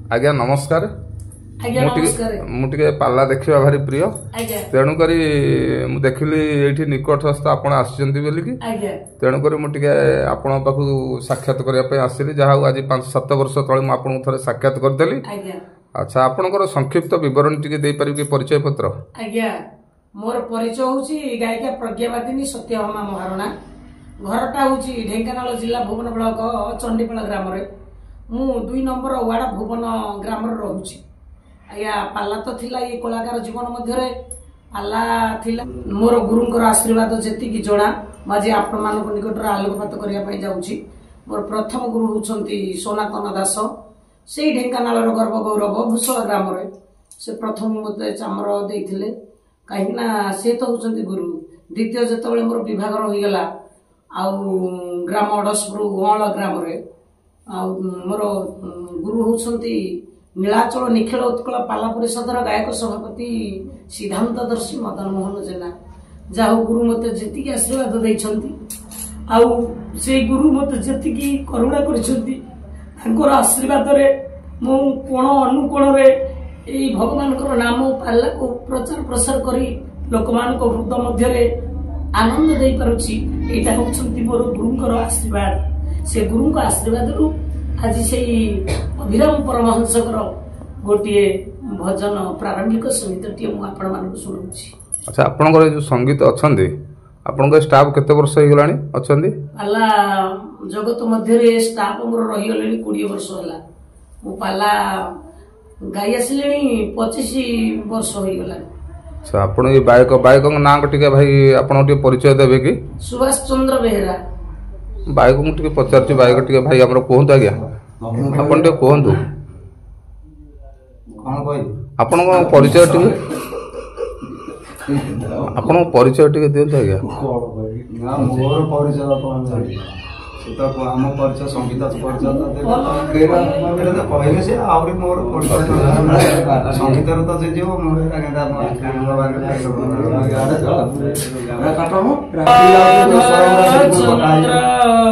आज्ञा नमस्कार मुझे पाला देखा भारी प्रिय तेणुक देखिली ये निकटस्थ आप तेणुक मुझे आपण पाख साक्षात करने आसली जहाँ आज 5-7 वर्ष तले मुझे थे साक्षात करदेली। अच्छा आपनकर संक्षिप्त विवरण टी परिचय पत्र। आज्ञा मोर परिचय हूँ गायिका प्रज्ञावादिनी सत्यभामा महारणा घरटा हूँ ढेंकानाल जिला भुवन ब्लॉक चंडीपाल ग्राम मु 2 नंबर वार्ड भुवन ग्राम रोचे। आज्ञा पाला तो थिला ये कलाकार जीवन मध्य पाला थिला मोर गुरुंकर आशीर्वाद जी जना मुझे आपण मान निकट आलोकपात करने जाऊँगी। मोर प्रथम गुरु होती सोनातन दास से ढेंकानाल गर्व गौरव भूषण ग्राम से प्रथम मत चामर देते कहीं सी तो होती गुरु। द्वितीय जिते मोर विभाग होगला ग्राम अडसपुर गल ग्राम मोर गुरु होती नीलाचल निखिल उत्कल पाला परिषद गायक सभापति सिद्धांतदर्शी मदन मोहन जेना जहाँ गुरु मत जी आशीर्वाद देते से गुरु मत जी करुणा कर आशीर्वाद मु कोण अनुकोण भगवान नाम पाला को प्रचार प्रसार करी लोक मान हृद मध्य आनंद दे पारुछि। एटा होउछंती मोर गुरुंकर आशीर्वाद से गुरुंक आशीर्वाद रु आज से अभिराम परमहंसकर गोटे भजन प्रारंभिक संगीत मु आपण मान सुनाउछि। अच्छा आपनकर जो संगीत अछंदी आपनकर स्टाफ केते वर्ष हो गलानी अछंदी? पाला जगत मध्य रे स्टाफ मोर रही गलेनी 20 वर्ष होला। मु पाला गाई आसिले 25 वर्ष हो गलानी। अच्छा आपण ये बायक नाम टिके भाई आपण टिके परिचय देबे कि? सुभाष चंद्र बेहरा। बायक मु टिके पचारछि बायक टिके भाई हमर कोहंतु आज्ञा आपण टिके कोहंतु कोन कोइ आपण को परिचय टिके आपण परिचय टिके देंतु आज्ञा। ना मोर परिचय कोन जानि तो हम परिचय संगीत परिचय तो कहले से आउरी मोर परिचय संगीत तो जे जो मोर केदा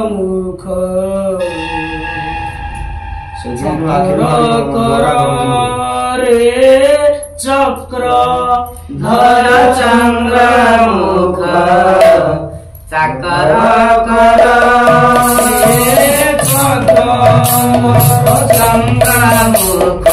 मुख रे चक्र धर चंद्र मुख चक्र कर चंद्र मुख चंद्र मुख